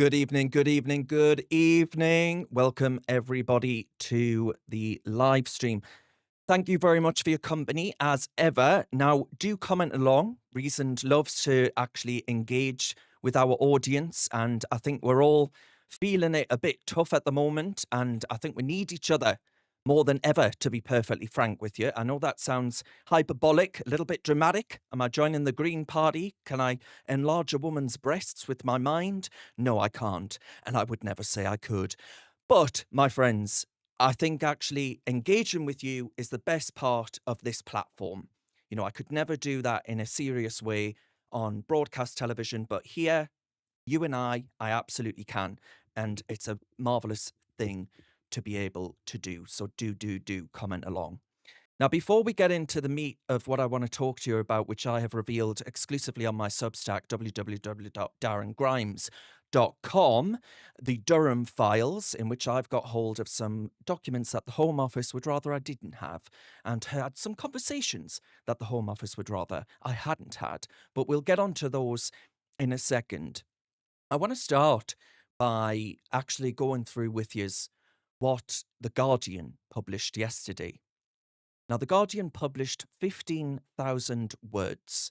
Good evening, good evening, good evening. Welcome everybody to the live stream. Thank you very much for your company as ever. Now, do comment along. Reasoned loves to actually engage with our audience, and I think we're all feeling it a bit tough at the moment, and I think we need each other more than ever, to be perfectly frank with you. I know that sounds hyperbolic, a little bit dramatic. Am I joining the Green Party? Can I enlarge a woman's breasts with my mind? No, I can't, and I would never say I could. But, my friends, I think actually engaging with you is the best part of this platform. You know, I could never do that in a serious way on broadcast television, but here, you and I absolutely can. And it's a marvelous thing to be able to do. So do comment along. Now, before we get into the meat of what I want to talk to you about, which I have revealed exclusively on my Substack, www.darrengrimes.com, the Durham files, in which I've got hold of some documents that the Home Office would rather I didn't have, and had some conversations that the Home Office would rather I hadn't had. But we'll get onto those in a second. I want to start by actually going through with you what The Guardian published yesterday. Now, The Guardian published 15,000 words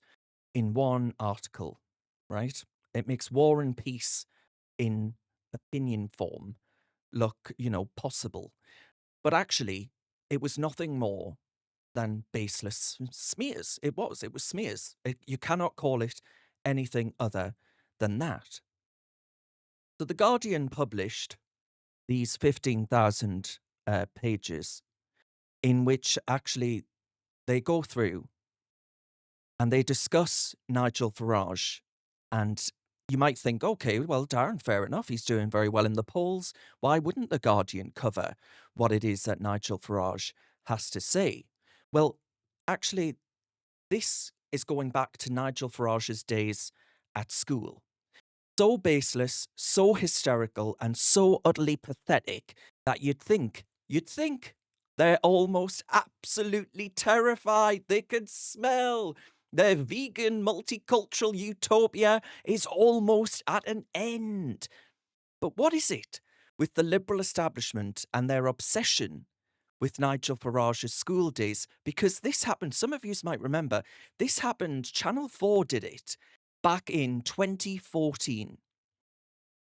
in one article, right? It makes War and Peace in opinion form look, possible. But actually, it was nothing more than baseless smears. It was smears. You cannot call it anything other than that. So The Guardian published these 15,000 pages in which actually they go through and they discuss Nigel Farage. And you might think, okay, well, Darren, fair enough. He's doing very well in the polls. Why wouldn't The Guardian cover what it is that Nigel Farage has to say? Well, actually, this is going back to Nigel Farage's days at school. So baseless, so hysterical, and so utterly pathetic that you'd think they're almost absolutely terrified. They can smell their vegan multicultural utopia is almost at an end. But what is it with the Liberal establishment and their obsession with Nigel Farage's school days? Because this happened, some of you might remember, this happened, Channel 4 did it back in 2014.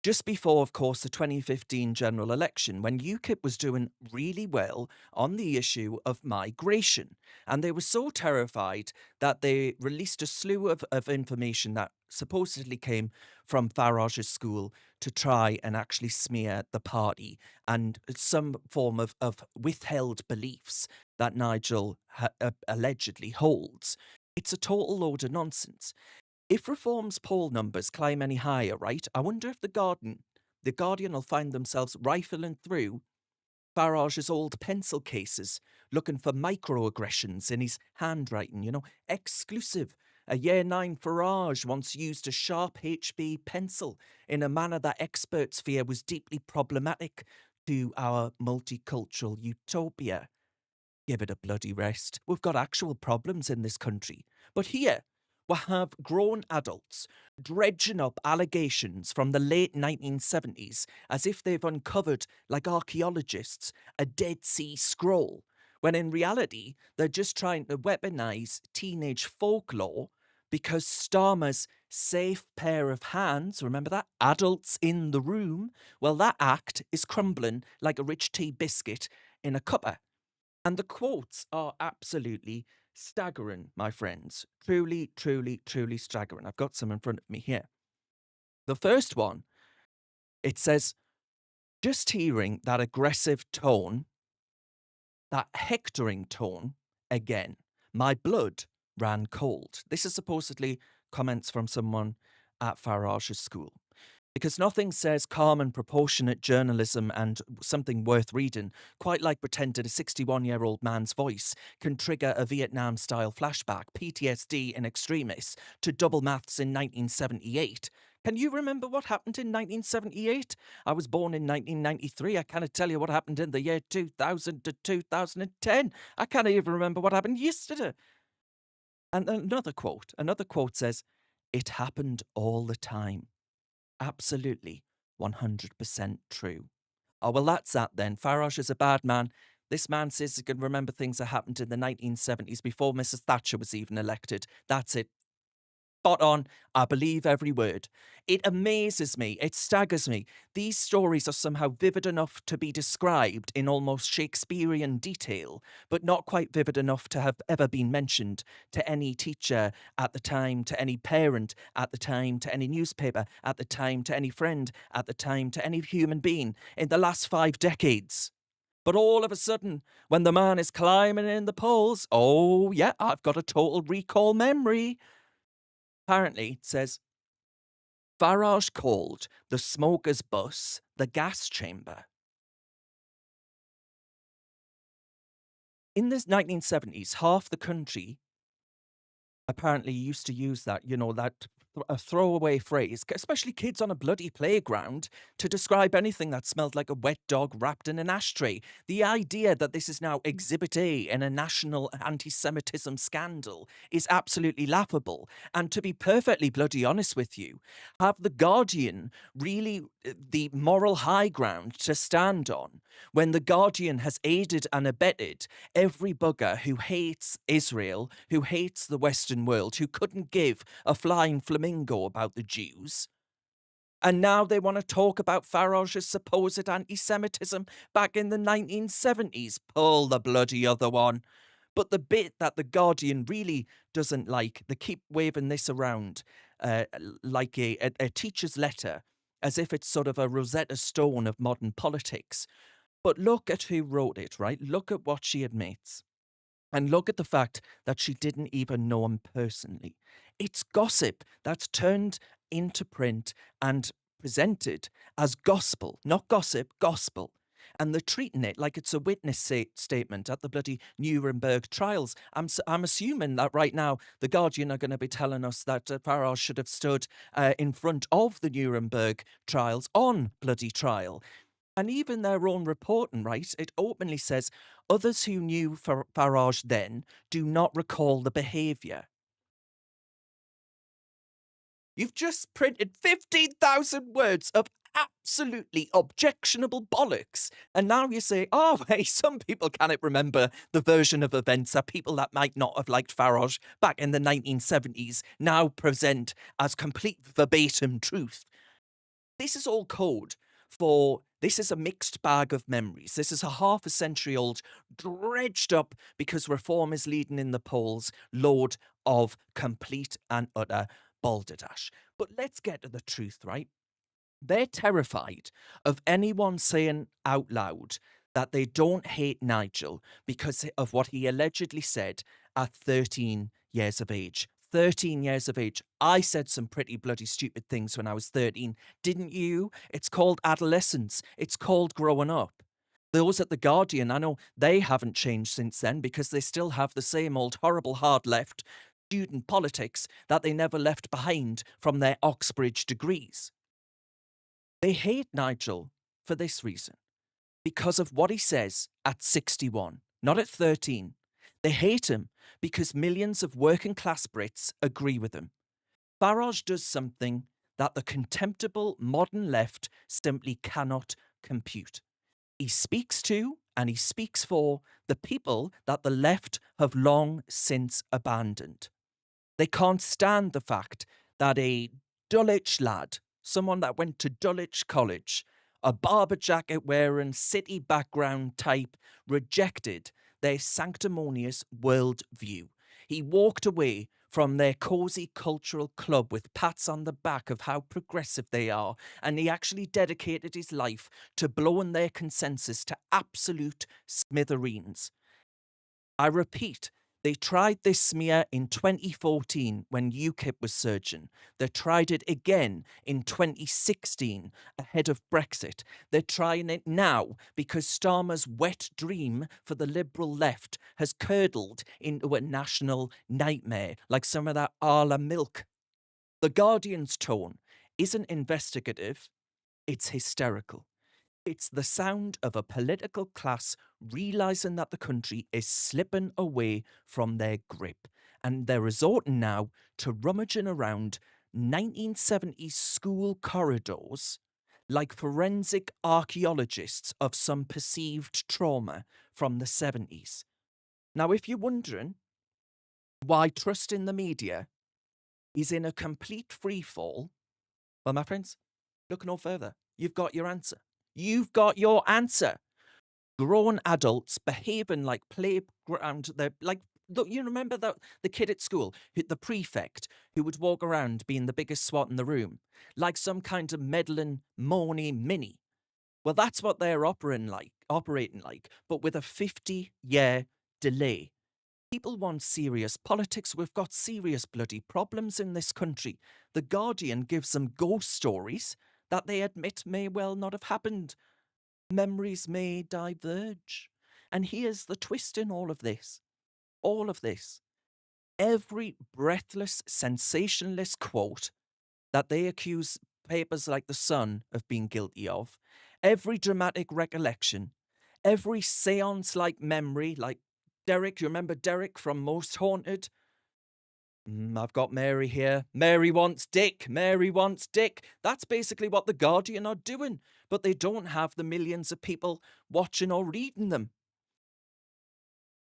Just before, of course, the 2015 general election, when UKIP was doing really well on the issue of migration. And they were so terrified that they released a slew of information that supposedly came from Farage's school to try and actually smear the party and some form of withheld beliefs that Nigel allegedly holds. It's a total load of nonsense. If Reform's poll numbers climb any higher, right, I wonder if the Guardian will find themselves rifling through Farage's old pencil cases, looking for microaggressions in his handwriting, exclusive. A Year 9 Farage once used a sharp HB pencil in a manner that experts fear was deeply problematic to our multicultural utopia. Give it a bloody rest. We've got actual problems in this country. But here, we have grown adults dredging up allegations from the late 1970s as if they've uncovered, like archaeologists, a Dead Sea Scroll, when in reality they're just trying to weaponise teenage folklore because Starmer's safe pair of hands, remember that, adults in the room, well, that act is crumbling like a rich tea biscuit in a cuppa. And the quotes are absolutely staggering, my friends. Truly, truly, truly staggering. I've got some in front of me here. The first one, it says, just hearing that aggressive tone, that hectoring tone again, my blood ran cold. This is supposedly comments from someone at Farage's school. Because nothing says calm and proportionate journalism and something worth reading, quite like pretending a 61-year-old man's voice can trigger a Vietnam-style flashback, PTSD in extremis, to double maths in 1978. Can you remember what happened in 1978? I was born in 1993. I can't tell you what happened in the year 2000 to 2010. I can't even remember what happened yesterday. And another quote says, it happened all the time. Absolutely 100% true. Oh, well, that's that then. Farage is a bad man. This man says he can remember things that happened in the 1970s before Mrs. Thatcher was even elected. That's it. Spot on. I believe every word. It amazes me. It staggers me. These stories are somehow vivid enough to be described in almost Shakespearean detail, but not quite vivid enough to have ever been mentioned to any teacher at the time, to any parent at the time, to any newspaper at the time, to any friend at the time, to any human being in the last 5 decades. But all of a sudden, when the man is climbing in the polls, oh yeah, I've got a total recall memory. Apparently, it says Farage called the smokers' bus the gas chamber. In the 1970s, half the country apparently used to use that, a throwaway phrase, especially kids on a bloody playground, to describe anything that smelled like a wet dog wrapped in an ashtray. The idea that this is now Exhibit A in a national anti-Semitism scandal is absolutely laughable. And to be perfectly bloody honest with you, have the Guardian really the moral high ground to stand on when the Guardian has aided and abetted every bugger who hates Israel, who hates the Western world, who couldn't give a flying flamingo about the Jews? And now they want to talk about Farage's supposed anti-Semitism back in the 1970s. Pull the bloody other one. But the bit that the Guardian really doesn't like, they keep waving this around like a teacher's letter, as if it's sort of a Rosetta Stone of modern politics. But look at who wrote it, right? Look at what she admits. And look at the fact that she didn't even know him personally. It's gossip that's turned into print and presented as gospel, not gossip, gospel. And they're treating it like it's a witness statement at the bloody Nuremberg trials. I'm assuming that right now the Guardian are going to be telling us that Farage should have stood in front of the Nuremberg trials on bloody trial. And even their own reporting, right, it openly says others who knew Farage then do not recall the behaviour. You've just printed 15,000 words of absolutely objectionable bollocks. And now you say, oh, hey, some people cannot remember the version of events that people that might not have liked Farage back in the 1970s now present as complete verbatim truth. This is all code for this is a mixed bag of memories. This is a half a century old, dredged up because reform is leading in the polls, load of complete and utter balderdash. But let's get to the truth, right? They're terrified of anyone saying out loud that they don't hate Nigel because of what he allegedly said at 13 years of age. 13 years of age. I said some pretty bloody stupid things when I was 13, didn't you? It's called adolescence. It's called growing up. Those at The Guardian, I know they haven't changed since then because they still have the same old horrible hard left student politics that they never left behind from their Oxbridge degrees. They hate Nigel for this reason, because of what he says at 61, not at 13. They hate him because millions of working class Brits agree with him. Farage does something that the contemptible modern left simply cannot compute. He speaks to and he speaks for the people that the left have long since abandoned. They can't stand the fact that a Dulwich lad, someone that went to Dulwich College, a barber jacket wearing, city background type, rejected their sanctimonious worldview. He walked away from their cosy cultural club with pats on the back of how progressive they are, and he actually dedicated his life to blowing their consensus to absolute smithereens. I repeat, they tried this smear in 2014 when UKIP was surging. They tried it again in 2016 ahead of Brexit. They're trying it now because Starmer's wet dream for the Liberal left has curdled into a national nightmare, like some of that Arla milk. The Guardian's tone isn't investigative, it's hysterical. It's the sound of a political class realising that the country is slipping away from their grip, and they're resorting now to rummaging around 1970s school corridors like forensic archaeologists of some perceived trauma from the 70s. Now, if you're wondering why trust in the media is in a complete free fall, well, my friends, look no further. You've got your answer. You've got your answer. Grown adults behaving like playground. They're like, look, you remember the kid at school, the prefect, who would walk around being the biggest swat in the room, like some kind of meddling, moany mini. Well, that's what they're operating like, but with a 50-year delay. People want serious politics. We've got serious bloody problems in this country. The Guardian gives them ghost stories that they admit may well not have happened. Memories may diverge. And here's the twist in all of this. All of this. Every breathless, sensationalist quote that they accuse papers like The Sun of being guilty of, every dramatic recollection, every seance-like memory, like Derek, you remember Derek from Most Haunted? I've got Mary here. Mary wants Dick. Mary wants Dick. That's basically what The Guardian are doing, but they don't have the millions of people watching or reading them.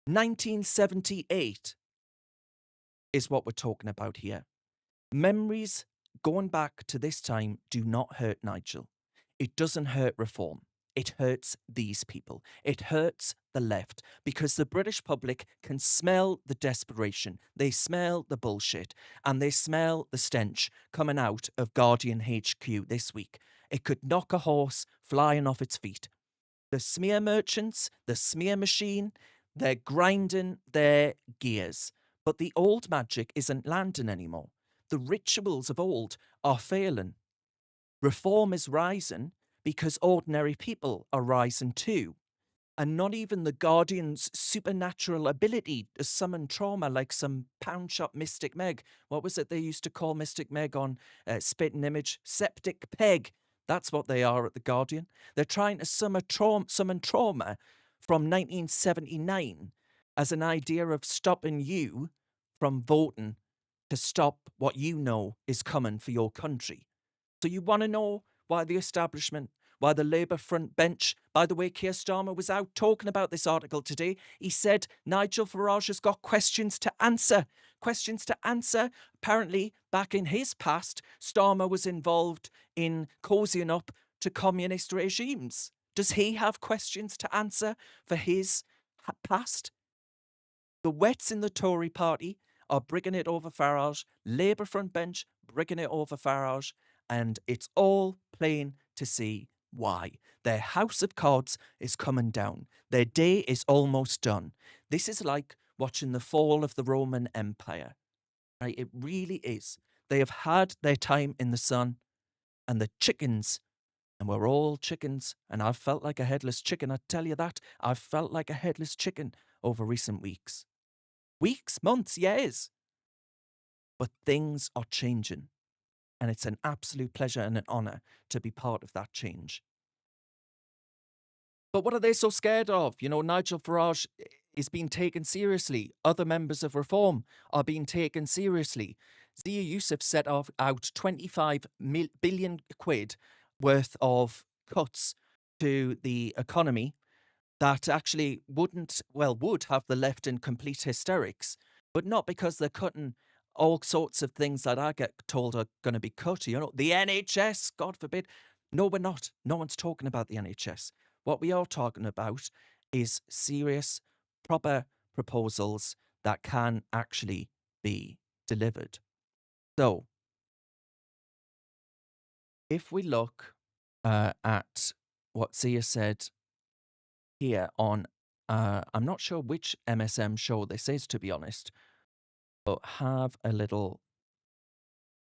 1978 is what we're talking about here. Memories going back to this time do not hurt Nigel. It doesn't hurt reform. It hurts these people. It hurts the left because the British public can smell the desperation. They smell the bullshit and they smell the stench coming out of Guardian HQ this week. It could knock a horse flying off its feet. The smear merchants, the smear machine, they're grinding their gears. But the old magic isn't landing anymore. The rituals of old are failing. Reform is rising because ordinary people are rising too. And not even the Guardian's supernatural ability to summon trauma like some pound shop Mystic Meg. What was it they used to call Mystic Meg on Spitting Image? Septic Peg. That's what they are at the Guardian. They're trying to summon trauma from 1979 as an idea of stopping you from voting to stop what you know is coming for your country. So you want to know why the establishment, why the Labour front bench, by the way, Keir Starmer was out talking about this article today. He said Nigel Farage has got questions to answer. Questions to answer. Apparently, back in his past, Starmer was involved in cozying up to communist regimes. Does he have questions to answer for his past? The wets in the Tory party are bringing it over Farage, Labour front bench bringing it over Farage, and it's all plain to see why. Their house of cards is coming down. Their day is almost done. This is like watching the fall of the Roman Empire. Right? It really is. They have had their time in the sun, and the chickens, and we're all chickens, and I've felt like a headless chicken, I tell you that. I've felt like a headless chicken over recent weeks. Weeks, months, years. But things are changing. And it's an absolute pleasure and an honour to be part of that change. But what are they so scared of? You know, Nigel Farage is being taken seriously. Other members of Reform are being taken seriously. Zia Youssef set out 25 billion quid worth of cuts to the economy that actually would have the left in complete hysterics, but not because they're cutting all sorts of things that I get told are going to be cut. You know, the NHS, God forbid. No, we're not. No one's talking about the NHS. What we are talking about is serious, proper proposals that can actually be delivered. So, if we look at what Zia said here on, I'm not sure which MSM show this is, to be honest, but have a little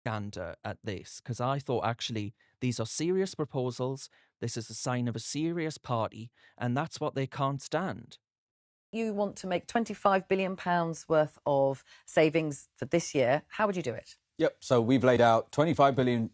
gander at this, because I thought actually these are serious proposals. This is a sign of a serious party, and that's what they can't stand. You want to make £25 billion worth of savings for this year. How would you do it? Yep, so we've laid out £25 billion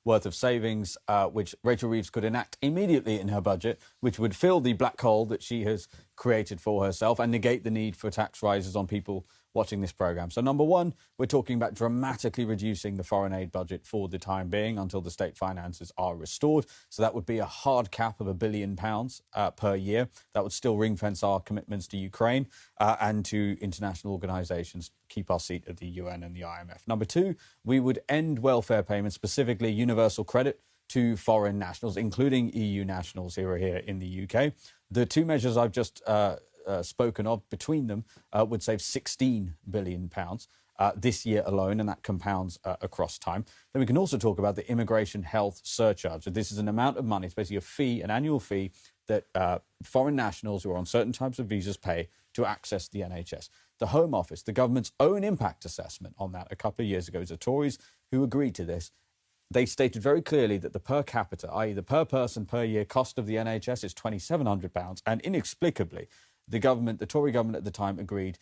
worth of savings, which Rachel Reeves could enact immediately in her budget, which would fill the black hole that she has created for herself and negate the need for tax rises on people watching this programme. So number one, we're talking about dramatically reducing the foreign aid budget for the time being until the state finances are restored. So that would be a hard cap of £1 billion per year. That would still ring fence our commitments to Ukraine and to international organisations, keep our seat at the UN and the IMF. Number two, we would end welfare payments, specifically universal credit to foreign nationals, including EU nationals who are here in the UK. The two measures I've just spoken of, between them, would save £16 billion this year alone, and that compounds across time. Then we can also talk about the immigration health surcharge. So this is an amount of money, it's basically a fee, an annual fee that foreign nationals who are on certain types of visas pay to access the NHS. The Home Office, the government's own impact assessment on that a couple of years ago, it was the Tories who agreed to this. They stated very clearly that the per capita, i.e. the per person per year cost of the NHS is £2,700, and inexplicably, the Tory government at the time agreed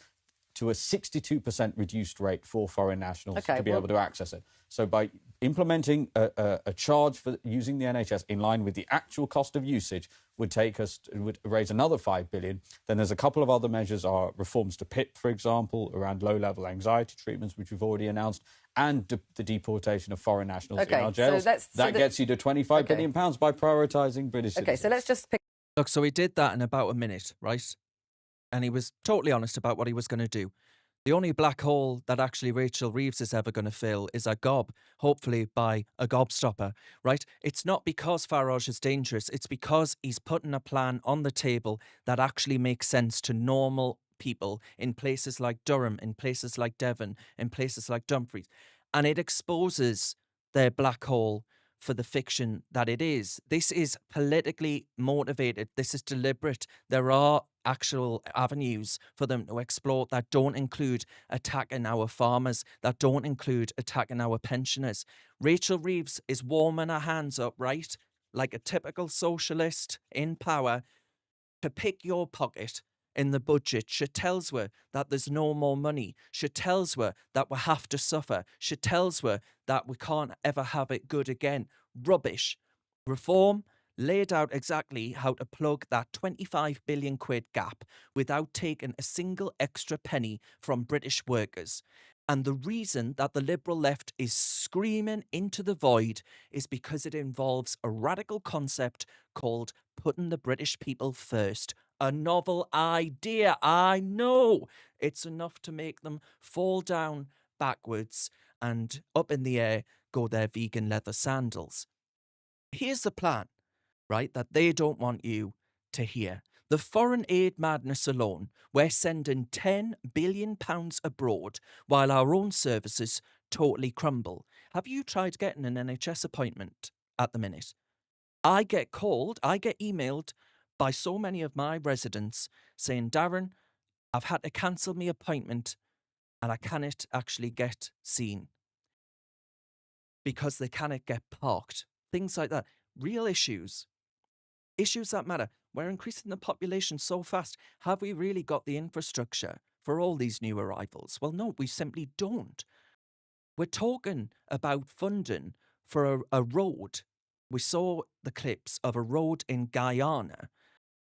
to a 62% reduced rate for foreign nationals to be able to access it. So by implementing a charge for using the NHS in line with the actual cost of usage would raise another £5 billion. Then there's a couple of other measures, are reforms to PIP, for example, around low-level anxiety treatments, which we've already announced, and the deportation of foreign nationals in our jails. So that gets you to £25 billion by prioritising British citizens. OK, so let's just pick... Look, so he did that in about a minute, right? And he was totally honest about what he was going to do. The only black hole that actually Rachel Reeves is ever going to fill is a gob, hopefully by a gobstopper, right? It's not because Farage is dangerous. It's because he's putting a plan on the table that actually makes sense to normal people in places like Durham, in places like Devon, in places like Dumfries. And it exposes their black hole for the fiction that it is. This is politically motivated. This is deliberate. There are actual avenues for them to explore that don't include attacking our farmers, that don't include attacking our pensioners. Rachel Reeves is warming her hands up, right, like a typical socialist in power, to pick your pocket in the budget. She tells her that there's no more money. She tells her that we have to suffer. She tells her that we can't ever have it good again. Rubbish. Reform laid out exactly how to plug that 25 billion quid gap without taking a single extra penny from British workers. And the reason that the Liberal left is screaming into the void is because it involves a radical concept called putting the British people first. A novel idea, I know. It's enough to make them fall down backwards and up in the air go their vegan leather sandals. Here's the plan, right, that they don't want you to hear. The foreign aid madness alone, we're sending £10 billion abroad while our own services totally crumble. Have you tried getting an NHS appointment at the minute? I get emailed by so many of my residents saying, Darren, I've had to cancel my appointment and I cannot actually get seen because they cannot get parked. Things like that. Real issues. Issues that matter. We're increasing the population so fast. Have we really got the infrastructure for all these new arrivals? Well, no, we simply don't. We're talking about funding for a road. We saw the clips of a road in Guyana,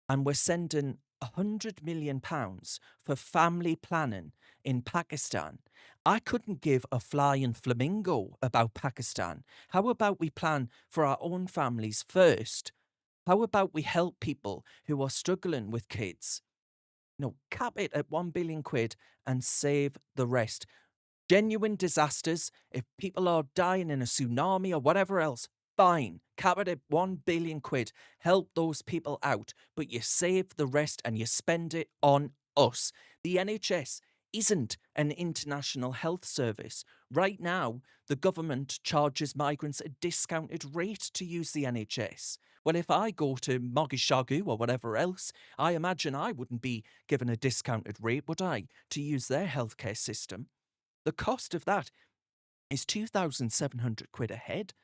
and we're sending £100 million for family planning in Pakistan. I couldn't give a flying flamingo about Pakistan. How about we plan for our own families first? How about we help people who are struggling with kids? No, cap it at £1 billion and save the rest. Genuine disasters, if people are dying in a tsunami or whatever else, fine. Cap it at £1 billion. Help those people out. But you save the rest and you spend it on us. The NHS isn't an international health service. Right now, the government charges migrants a discounted rate to use the NHS. Well, if I go to Mogishagu or whatever else, I imagine I wouldn't be given a discounted rate, would I, to use their healthcare system? The cost of that is £2,700 a head,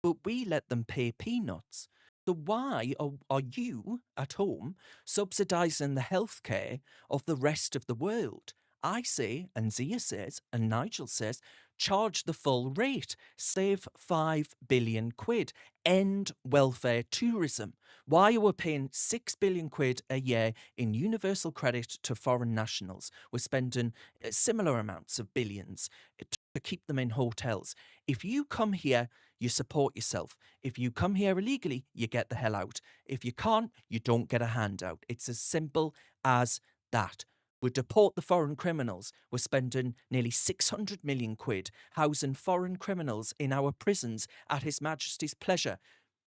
but we let them pay peanuts. So why are you at home subsidising the healthcare of the rest of the world? I say, and Zia says, and Nigel says, charge the full rate, save 5 billion quid, end welfare tourism. Why are we paying 6 billion quid a year in universal credit to foreign nationals? We're spending similar amounts of billions to keep them in hotels. If you come here, you support yourself. If you come here illegally, you get the hell out. If you can't, you don't get a handout. It's as simple as that. We deport the foreign criminals. We're spending nearly 600 million quid housing foreign criminals in our prisons at His Majesty's pleasure.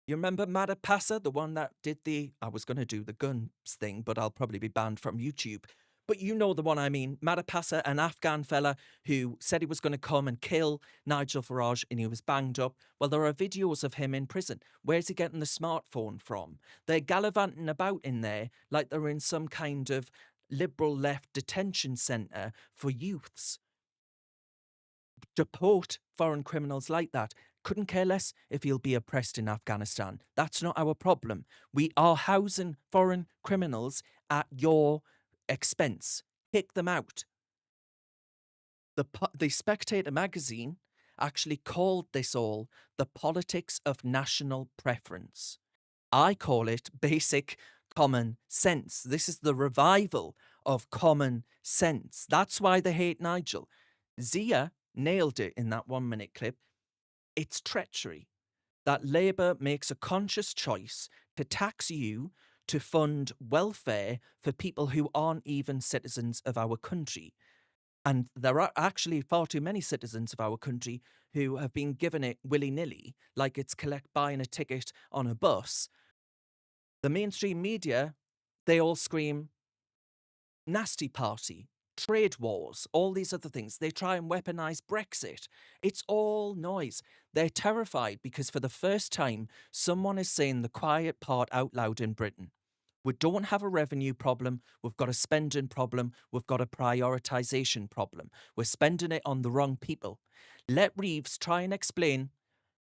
You remember Madapasa, the one that did I was going to do the guns thing, but I'll probably be banned from YouTube. But you know the one I mean. Madapasa, an Afghan fella who said he was going to come and kill Nigel Farage and he was banged up. Well, there are videos of him in prison. Where's he getting the smartphone from? They're gallivanting about in there like they're in some kind of liberal left detention centre for youths. Deport foreign criminals like that. Couldn't care less if he'll be oppressed in Afghanistan. That's not our problem. We are housing foreign criminals at your expense. Kick them out. The Spectator magazine actually called this all the politics of national preference. I call it basic common sense. This is the revival of common sense. That's why they hate Nigel. Zia nailed it in that 1-minute clip. It's treachery that Labour makes a conscious choice to tax you to fund welfare for people who aren't even citizens of our country. And there are actually far too many citizens of our country who have been given it willy-nilly, like it's buying a ticket on a bus. The mainstream media, they all scream nasty party, trade wars, all these other things. They try and weaponize Brexit. It's all noise. They're terrified because for the first time, someone is saying the quiet part out loud in Britain. We don't have a revenue problem. We've got a spending problem. We've got a prioritisation problem. We're spending it on the wrong people. Let Reeves try and explain,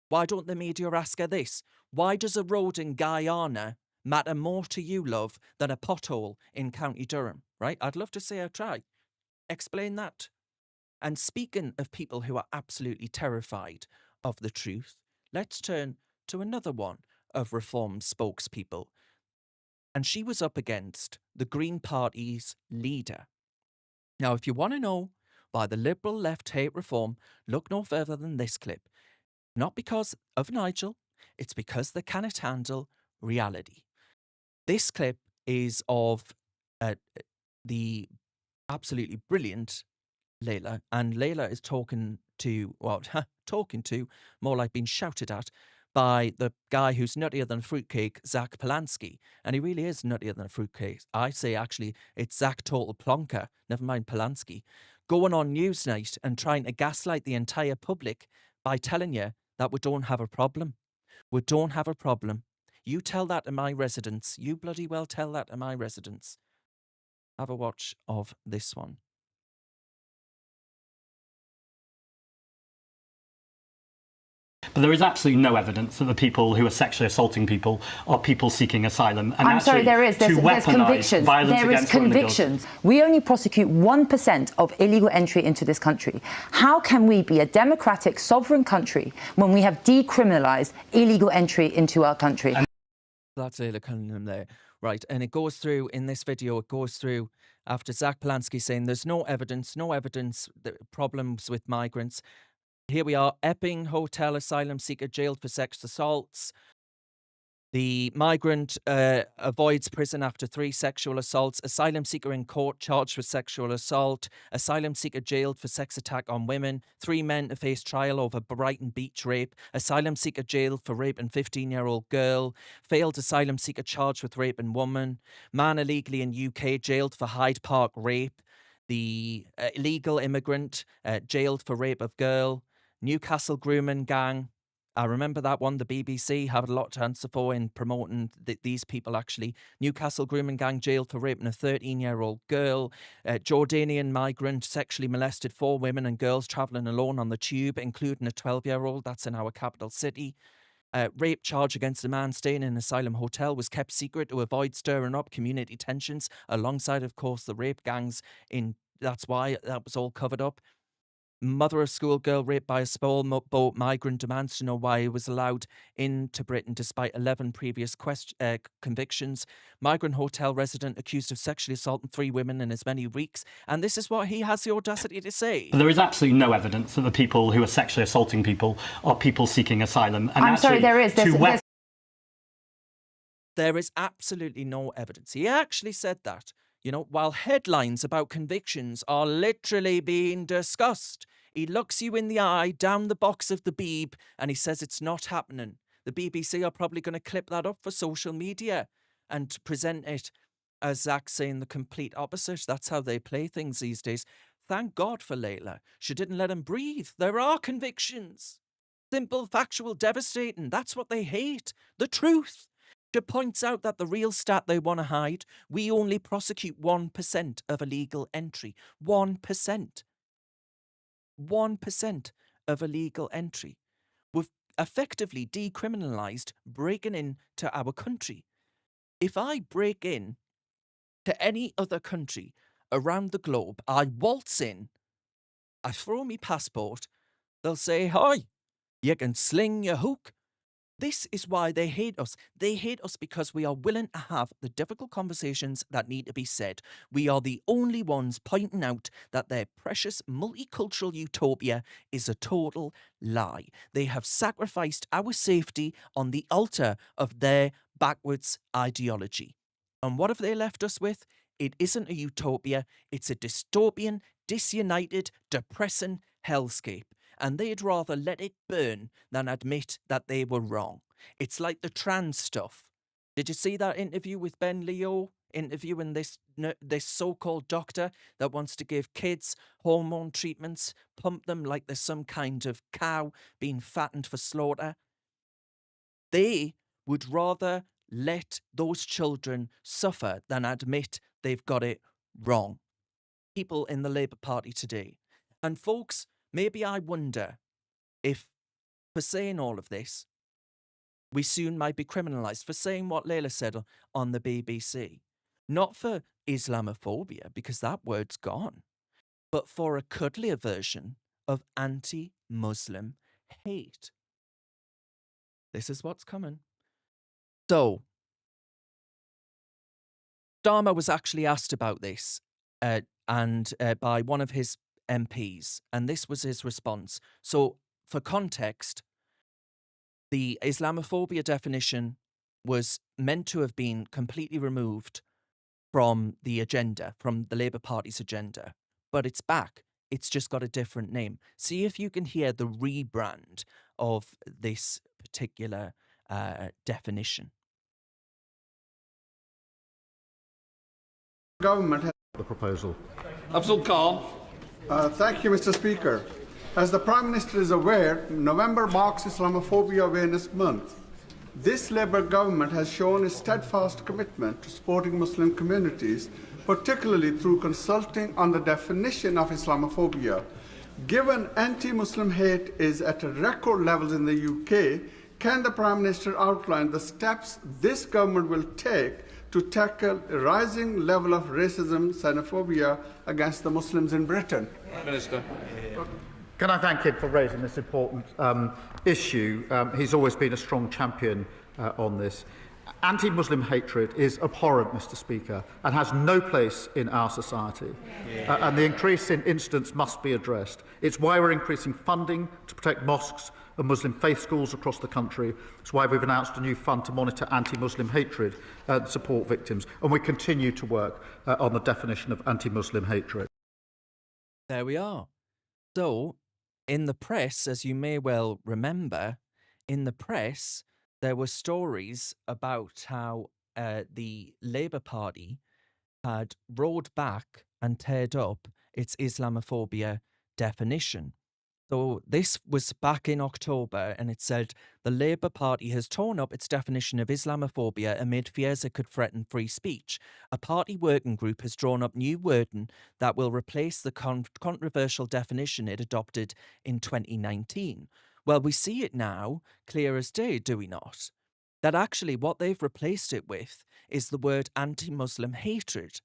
why don't the media ask her this? Why does a road in Guyana matter more to you, love, than a pothole in County Durham, right? I'd love to see her try. Explain that. And speaking of people who are absolutely terrified of the truth, let's turn to another one of Reform spokespeople. And she was up against the Green Party's leader. Now, if you want to know why the Liberal left hate Reform, look no further than this clip. Not because of Nigel, it's because they cannot handle reality. This clip is of the absolutely brilliant Layla, and Layla is talking to, more like being shouted at, by the guy who's nuttier than a fruitcake, Zach Polanski. And he really is nuttier than a fruitcake. I say, actually, it's Zach Total Plonker, never mind Polanski, going on Newsnight and trying to gaslight the entire public by telling you that we don't have a problem. We don't have a problem. You tell that to my residents. You bloody well tell that to my residents. Have a watch of this one. But there is absolutely no evidence that the people who are sexually assaulting people are people seeking asylum. And I'm sorry, there is. There's convictions. There is convictions. We only prosecute 1% of illegal entry into this country. How can we be a democratic, sovereign country when we have decriminalised illegal entry into our country? That's Layla Cunningham there. Right, and it goes through, in this video, it goes through after Zach Polanski saying there's no evidence, problems with migrants. Here we are, Epping Hotel asylum seeker jailed for sex assaults. The migrant avoids prison after 3 sexual assaults. Asylum seeker in court charged with sexual assault. Asylum seeker jailed for sex attack on women. 3 men to face trial over Brighton Beach rape. Asylum seeker jailed for rape and 15-year-old girl. Failed asylum seeker charged with rape and woman. Man illegally in UK jailed for Hyde Park rape. The illegal immigrant jailed for rape of girl. Newcastle grooming gang. I remember that one. The BBC had a lot to answer for in promoting these people, actually. Newcastle grooming gang jailed for raping a 13-year-old girl. Jordanian migrant sexually molested 4 women and girls travelling alone on the tube, including a 12-year-old. That's in our capital city. Rape charge against a man staying in an asylum hotel was kept secret to avoid stirring up community tensions, alongside, of course, the rape gangs in That's why that was all covered up. Mother of schoolgirl raped by a small boat migrant demands to know why he was allowed into Britain despite 11 previous convictions. Migrant hotel resident accused of sexually assaulting 3 women in as many weeks. And this is what he has the audacity to say. There is absolutely no evidence that the people who are sexually assaulting people are people seeking asylum. And I'm sorry, there is. There is absolutely no evidence. He actually said that. You know, while headlines about convictions are literally being discussed, he looks you in the eye down the box of the Beeb and he says it's not happening. The BBC are probably going to clip that up for social media and present it as Zach saying the complete opposite. That's how they play things these days. Thank God for Layla. She didn't let him breathe. There are convictions. Simple, factual, devastating. That's what they hate. The truth. She points out that the real stat they want to hide, we only prosecute 1% of illegal entry. 1%. 1% of illegal entry. We've effectively decriminalised breaking into our country. If I break in to any other country around the globe, I waltz in, I throw me passport, they'll say, "Hi, you can sling your hook." This is why they hate us. They hate us because we are willing to have the difficult conversations that need to be said. We are the only ones pointing out that their precious multicultural utopia is a total lie. They have sacrificed our safety on the altar of their backwards ideology. And what have they left us with? It isn't a utopia. It's a dystopian, disunited, depressing hellscape. And they'd rather let it burn than admit that they were wrong. It's like the trans stuff. Did you see that interview with Ben Leo interviewing this so-called doctor that wants to give kids hormone treatments, pump them like they're some kind of cow being fattened for slaughter? They would rather let those children suffer than admit they've got it wrong. People in the Labour Party today. And folks, maybe I wonder if, for saying all of this, we soon might be criminalised for saying what Layla said on the BBC. Not for Islamophobia, because that word's gone, but for a cuddlier version of anti-Muslim hate. This is what's coming. So, Starmer was actually asked about this and by one of his MPs, and this was his response. So, for context, the Islamophobia definition was meant to have been completely removed from the agenda, from the Labour Party's agenda, but it's back. It's just got a different name. See if you can hear the rebrand of this particular definition. Government has the proposal. Abdul Khan. Thank you, Mr. Speaker. As the Prime Minister is aware, November marks Islamophobia Awareness Month. This Labour government has shown a steadfast commitment to supporting Muslim communities, particularly through consulting on the definition of Islamophobia. Given anti-Muslim hate is at record levels in the UK, can the Prime Minister outline the steps this government will take to tackle a rising level of racism, xenophobia against the Muslims in Britain? Minister. Can I thank him for raising this important issue? He's always been a strong champion on this. Anti-Muslim hatred is abhorrent, Mr. Speaker, and has no place in our society. And the increase in incidents must be addressed. It's why we're increasing funding to protect mosques and Muslim faith schools across the country. It's why we've announced a new fund to monitor anti-Muslim hatred and support victims. And we continue to work on the definition of anti-Muslim hatred. There we are. So, in the press, as you may well remember, in the press, there were stories about how the Labour Party had rolled back and teared up its Islamophobia definition. So this was back in October, and it said, the Labour Party has torn up its definition of Islamophobia amid fears it could threaten free speech. A party working group has drawn up new wording that will replace the controversial definition it adopted in 2019. Well, we see it now, clear as day, do we not? That actually what they've replaced it with is the word anti-Muslim hatred.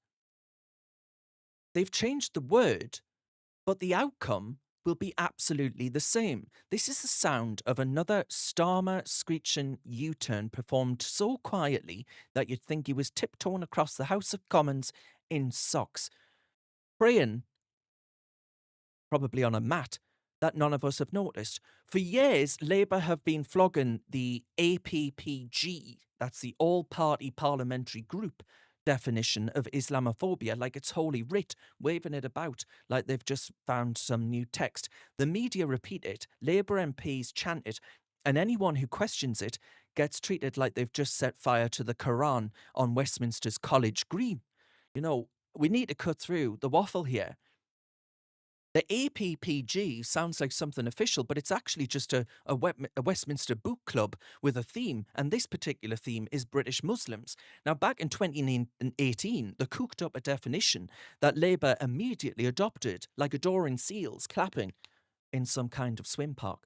They've changed the word, but the outcome will be absolutely the same. This is the sound of another Starmer screeching U-turn performed so quietly that you'd think he was tiptoeing across the House of Commons in socks, praying, probably on a mat, that none of us have noticed. For years, Labour have been flogging the APPG, that's the All-Party Parliamentary Group, definition of Islamophobia, like it's holy writ, waving it about like they've just found some new text. The media repeat it, Labour MPs chant it, and anyone who questions it gets treated like they've just set fire to the Quran on Westminster's College Green. You know, we need to cut through the waffle here. The APPG sounds like something official, but it's actually just a Westminster book club with a theme, and this particular theme is British Muslims. Now, back in 2018, they cooked up a definition that Labour immediately adopted, like adoring seals clapping in some kind of swim park.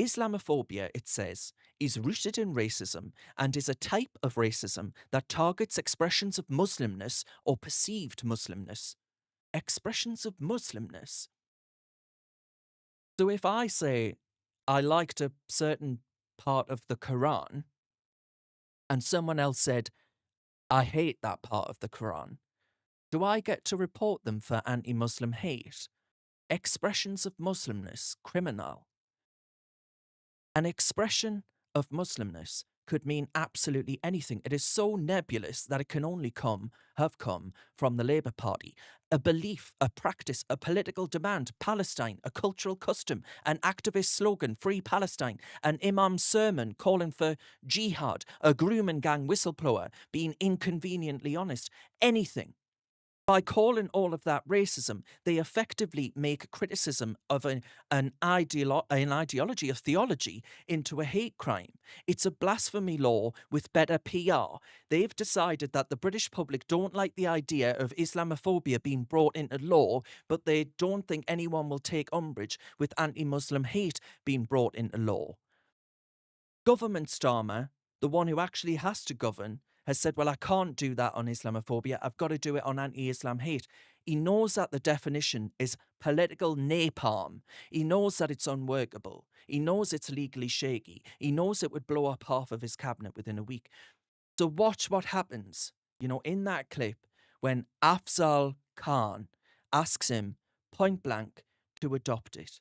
Islamophobia, it says, is rooted in racism and is a type of racism that targets expressions of Muslimness or perceived Muslimness. Expressions of Muslimness. So if I say I liked a certain part of the Quran and someone else said I hate that part of the Quran, do I get to report them for anti-Muslim hate? Expressions of Muslimness, criminal. An expression of Muslimness could mean absolutely anything. It is so nebulous that it can only have come from the Labour Party. A belief, a practice, a political demand, Palestine, a cultural custom, an activist slogan, Free Palestine, an imam's sermon calling for jihad, a grooming gang whistleblower being inconveniently honest, anything. By calling all of that racism, they effectively make criticism of an ideology, a theology, into a hate crime. It's a blasphemy law with better PR. They've decided that the British public don't like the idea of Islamophobia being brought into law, but they don't think anyone will take umbrage with anti-Muslim hate being brought into law. Government Starmer, the one who actually has to govern, has said, well, I can't do that on Islamophobia. I've got to do it on anti-Islam hate. He knows that the definition is political napalm. He knows that it's unworkable. He knows it's legally shaky. He knows it would blow up half of his cabinet within a week. So watch what happens, you know, in that clip when Afzal Khan asks him point blank to adopt it.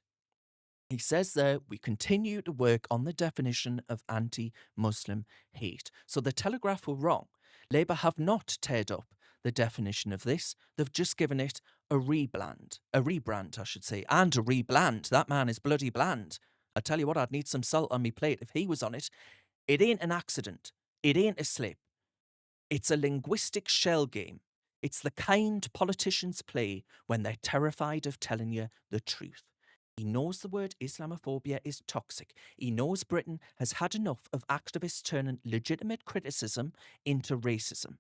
He says there, we continue to work on the definition of anti-Muslim hate. So the Telegraph were wrong. Labour have not teared up the definition of this. They've just given it a rebrand, I should say, and a rebland. That man is bloody bland. I tell you what, I'd need some salt on me plate if he was on it. It ain't an accident. It ain't a slip. It's a linguistic shell game. It's the kind politicians play when they're terrified of telling you the truth. He knows the word Islamophobia is toxic. He knows Britain has had enough of activists turning legitimate criticism into racism.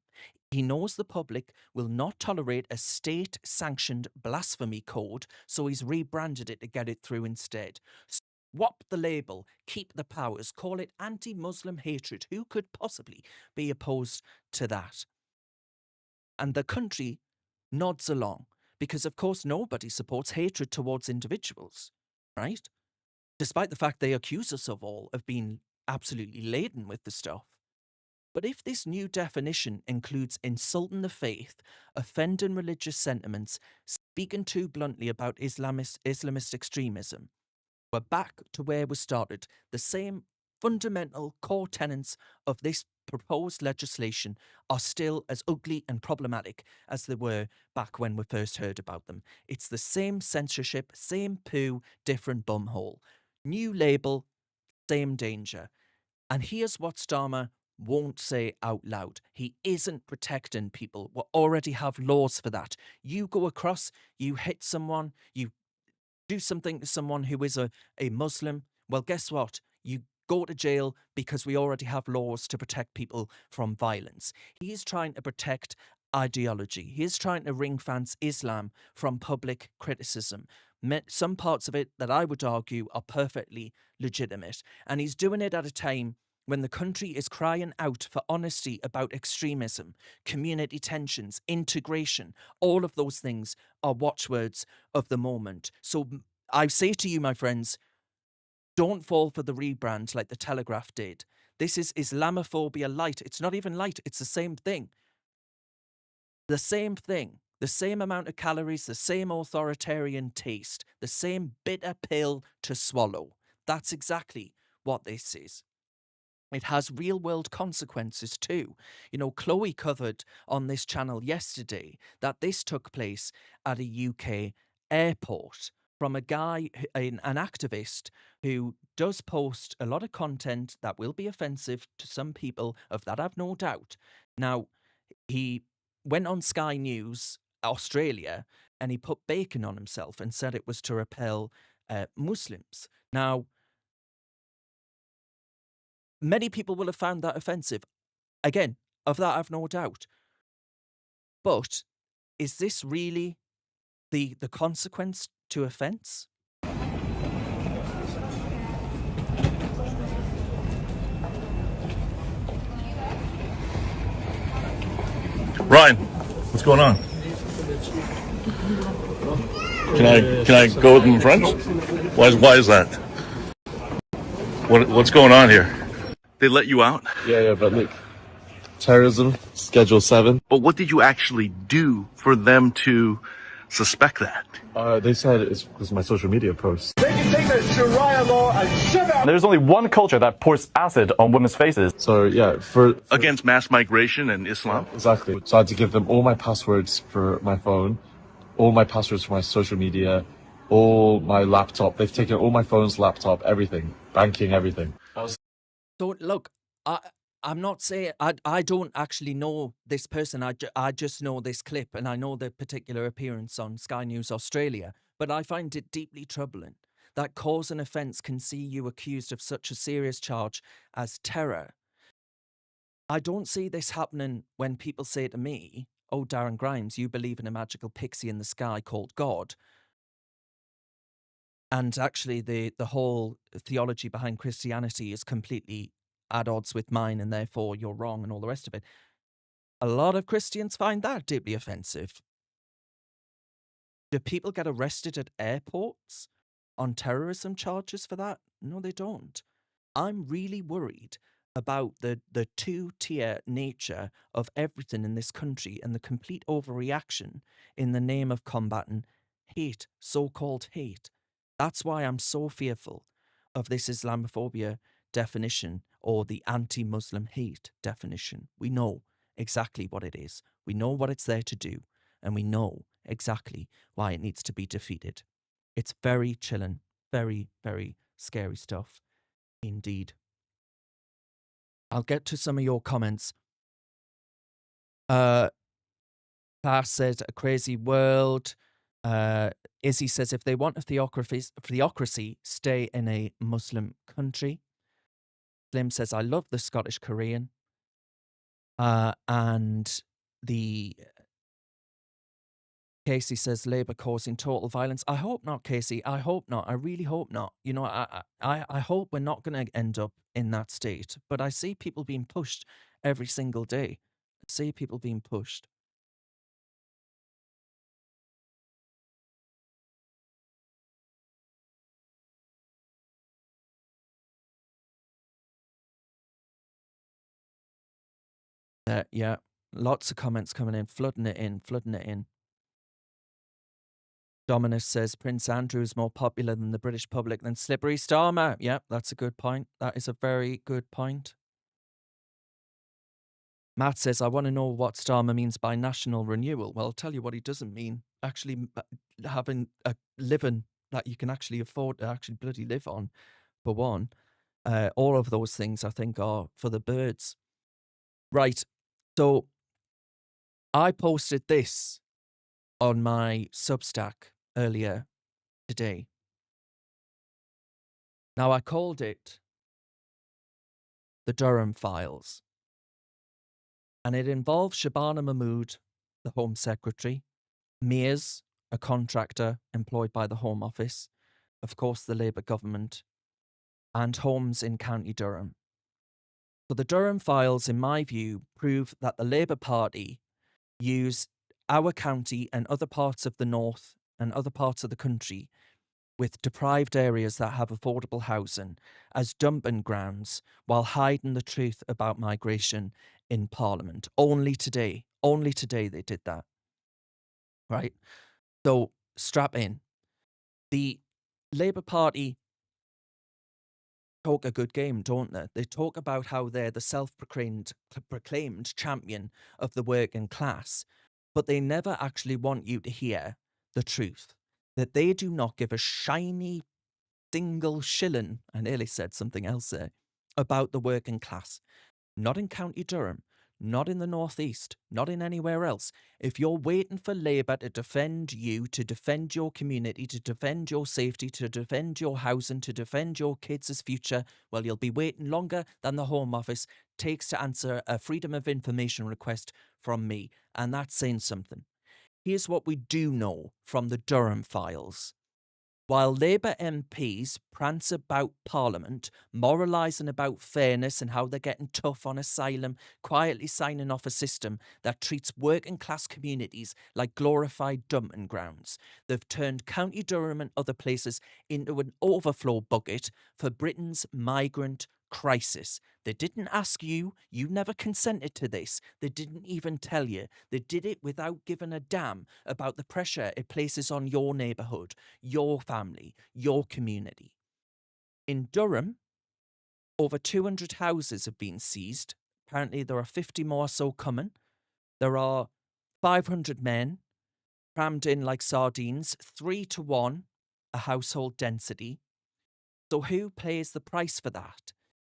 He knows the public will not tolerate a state-sanctioned blasphemy code, so he's rebranded it to get it through instead. Swap the label, keep the powers, call it anti-Muslim hatred. Who could possibly be opposed to that? And the country nods along. Because, of course, nobody supports hatred towards individuals, right? Despite the fact they accuse us of all of being absolutely laden with the stuff. But if this new definition includes insulting the faith, offending religious sentiments, speaking too bluntly about Islamist extremism, we're back to where we started. The same fundamental core tenets of this proposed legislation are still as ugly and problematic as they were back when we first heard about them. It's the same censorship, same poo, different bumhole. New label, same danger. And here's what Starmer won't say out loud. He isn't protecting people. We already have laws for that. You go across, you hit someone, you do something to someone who is a Muslim, well, guess what? You go to jail because we already have laws to protect people from violence. He is trying to protect ideology. He is trying to ring-fence Islam from public criticism. Some parts of it that I would argue are perfectly legitimate. And he's doing it at a time when the country is crying out for honesty about extremism, community tensions, integration, all of those things are watchwords of the moment. So I say to you, my friends, don't fall for the rebrand like the Telegraph did. This is Islamophobia light. It's not even light. It's the same thing. The same thing. The same amount of calories, the same authoritarian taste, the same bitter pill to swallow. That's exactly what this is. It has real world consequences too. You know, Chloe covered on this channel yesterday that this took place at a UK airport from a guy, an activist, who does post a lot of content that will be offensive to some people, of that I've no doubt. Now, he went on Sky News Australia and he put bacon on himself and said it was to repel Muslims. Now, many people will have found that offensive. Again, of that I've no doubt. But is this really the consequence to offence? Ryan, what's going on? Can I go with them in French? Why is that? What's going on here? They let you out? Yeah, but look, terrorism, Schedule 7. But what did you actually do for them to suspect that? They said it's because of my social media posts. They can take the Sharia law and shove out. There's only one culture that pours acid on women's faces. So yeah, for against mass migration and Islam? Yeah, exactly. So I had to give them all my passwords for my phone, all my passwords for my social media, all my laptop. They've taken all my phones, laptop, everything, banking, everything. So look, I'm not saying I don't actually know this person. I just know this clip and I know the particular appearance on Sky News Australia. But I find it deeply troubling that cause and offence can see you accused of such a serious charge as terror. I don't see this happening when people say to me, "Oh, Darren Grimes, you believe in a magical pixie in the sky called God." And actually, the whole theology behind Christianity is completely at odds with mine, and therefore you're wrong, and all the rest of it. A lot of Christians find that deeply offensive. Do people get arrested at airports on terrorism charges for that? No, they don't. I'm really worried about the two-tier nature of everything in this country and the complete overreaction in the name of combating hate, so-called hate. That's why I'm so fearful of this Islamophobia definition or the anti-Muslim hate definition. We know exactly what it is. We know what it's there to do, and we know exactly why it needs to be defeated. It's very chilling, very, very scary stuff indeed. I'll get to some of your comments. Class said, a crazy world. Izzy says, if they want a theocracy, stay in a Muslim country. Slim says, I love the Scottish Korean. And the Casey says, Labour causing total violence. I hope not, Casey. I hope not. I really hope not. You know, I hope we're not going to end up in that state. But I see people being pushed every single day. I see people being pushed. Yeah, lots of comments coming in, flooding it in. Dominus says, Prince Andrew is more popular than the British public than Slippery Starmer. Yeah, that's a good point. That is a very good point. Matt says, I want to know what Starmer means by national renewal. Well, I'll tell you what he doesn't mean. Actually having a living that you can actually afford to actually bloody live on, for one. All of those things, I think, are for the birds. Right. So I posted this on my Substack earlier today. Now, I called it the Durham Files. And it involves Shabana Mahmood, the Home Secretary, Mears, a contractor employed by the Home Office, of course the Labour government, and homes in County Durham. So the Durham files, in my view, prove that the Labour Party use our county and other parts of the north and other parts of the country with deprived areas that have affordable housing as dumping grounds while hiding the truth about migration in Parliament. Only today they did that. Right? So strap in. The Labour Party talk a good game, don't they? They talk about how they're the self-proclaimed champion of the working class, but they never actually want you to hear the truth, that they do not give a shiny single shilling, I nearly said something else there, about the working class. Not in County Durham, not in the North East, not in anywhere else. If you're waiting for Labour to defend you, to defend your community, to defend your safety, to defend your housing, to defend your kids' future, well, you'll be waiting longer than the Home Office takes to answer a Freedom of Information request from me. And that's saying something. Here's what we do know from the Durham files. While Labour MPs prance about Parliament, moralising about fairness and how they're getting tough on asylum, quietly signing off a system that treats working class communities like glorified dumping grounds, they've turned County Durham and other places into an overflow bucket for Britain's migrant crisis. They didn't ask you, you never consented to this. They didn't even tell you. They did it without giving a damn about the pressure it places on your neighbourhood, your family, your community. In Durham, over 200 houses have been seized. Apparently there are 50 more so coming. There are 500 men crammed in like sardines, 3-to-1 a household density. So who pays the price for that?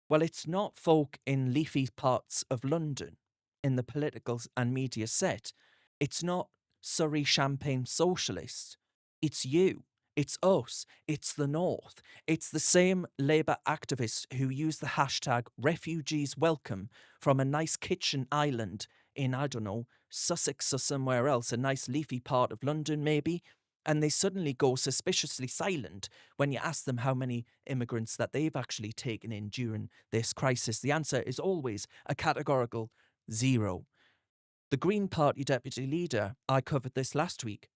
Well, it's not folk in leafy parts of London in the political and media set. It's not Surrey Champagne socialists. It's you. It's us. It's the North. It's the same Labour activists who use the hashtag refugees welcome from a nice kitchen island in, I don't know, Sussex or somewhere else, a nice leafy part of London maybe, and they suddenly go suspiciously silent when you ask them how many immigrants that they've actually taken in during this crisis. The answer is always a categorical 0. The Green Party deputy leader, I covered this last week.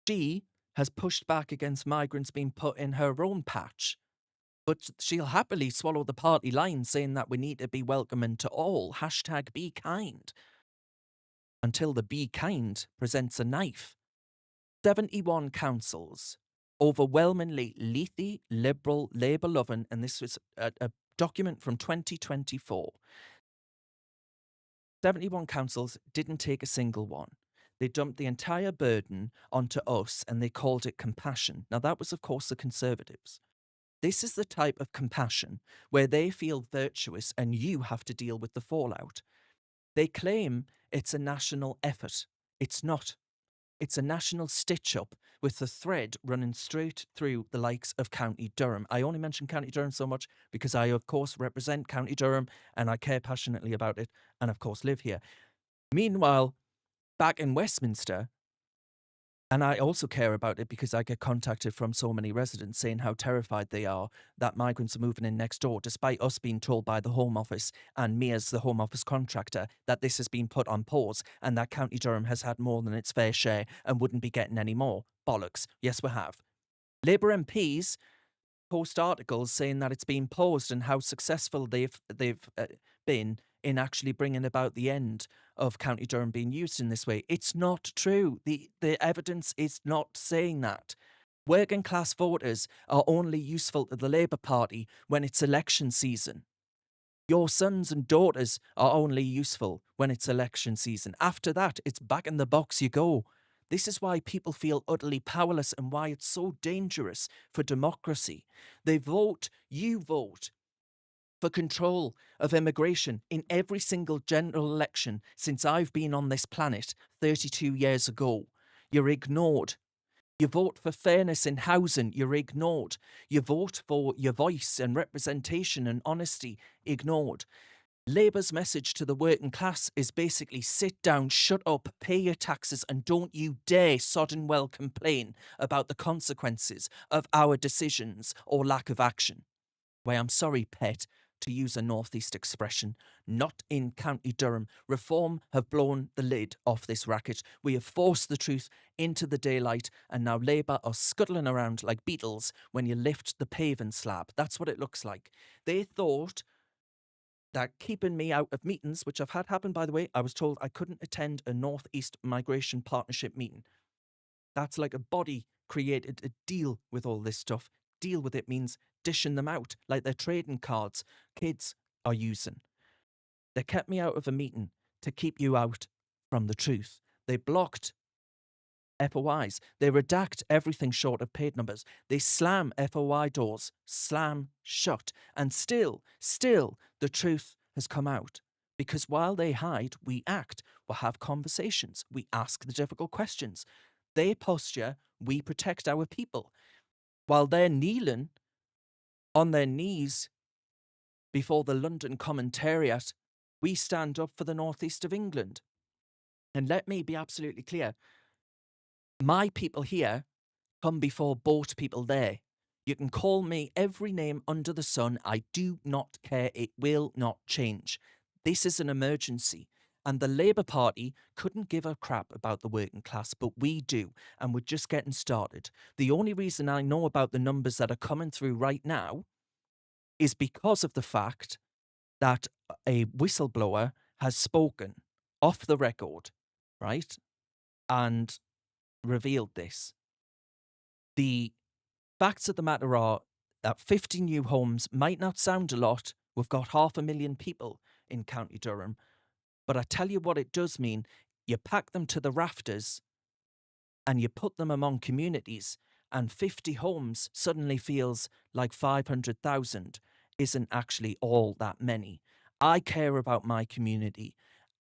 She has pushed back against migrants being put in her own patch, but she'll happily swallow the party line saying that we need to be welcoming to all. Hashtag be kind. Until the be kind presents a knife. 71 councils, overwhelmingly Leithy, Liberal, Labour-loving, and this was a document from 2024. 71 councils didn't take a single one. They dumped the entire burden onto us and they called it compassion. Now that was, of course, the Conservatives. This is the type of compassion where they feel virtuous and you have to deal with the fallout. They claim it's a national effort. It's not. It's a national stitch-up with the thread running straight through the likes of County Durham. I only mention County Durham so much because I, of course, represent County Durham and I care passionately about it and, of course, live here. Meanwhile, back in Westminster, and I also care about it because I get contacted from so many residents saying how terrified they are that migrants are moving in next door, despite us being told by the Home Office and Mears, the Home Office contractor, that this has been put on pause and that County Durham has had more than its fair share and wouldn't be getting any more. Bollocks. Yes, we have. Labour MPs post articles saying that it's been paused and how successful they've been in actually bringing about the end of County Durham being used in this way. It's not true. The evidence is not saying that. Working class voters are only useful to the Labour Party when it's election season. Your sons and daughters are only useful when it's election season. After that, it's back in the box you go. This is why people feel utterly powerless and why it's so dangerous for democracy. They vote, you vote, for control of immigration in every single general election since I've been on this planet 32 years ago. You're ignored. You vote for fairness in housing, you're ignored. You vote for your voice and representation and honesty, ignored. Labour's message to the working class is basically sit down, shut up, pay your taxes and don't you dare sodden well complain about the consequences of our decisions or lack of action. Why, I'm sorry, pet, to use a northeast expression, not in County Durham. Reform have blown the lid off this racket. We have forced the truth into the daylight, and now Labour are scuttling around like beetles when you lift the paving slab. That's what it looks like. They thought that keeping me out of meetings, which I've had happen, by the way, I was told I couldn't attend a Northeast Migration Partnership meeting. That's like a body created to deal with all this stuff. Deal with it means dishing them out like they're trading cards kids are using. They kept me out of a meeting to keep you out from the truth. They blocked FOIs. They redact everything short of paid numbers. They slam FOI doors, slam shut. And still, the truth has come out. Because while they hide, we act. We have conversations. We ask the difficult questions. They posture, we protect our people. While they're kneeling on their knees before the London Commentariat, we stand up for the northeast of England. And let me be absolutely clear. My people here come before boat people there. You can call me every name under the sun. I do not care. It will not change. This is an emergency. And the Labour Party couldn't give a crap about the working class, but we do, and we're just getting started. The only reason I know about the numbers that are coming through right now is because of the fact that a whistleblower has spoken off the record, right, and revealed this. The facts of the matter are that 50 new homes might not sound a lot. We've got 500,000 people in County Durham. But I tell you what it does mean. You pack them to the rafters and you put them among communities, and 50 homes suddenly feels like 500,000 isn't actually all that many. I care about my community.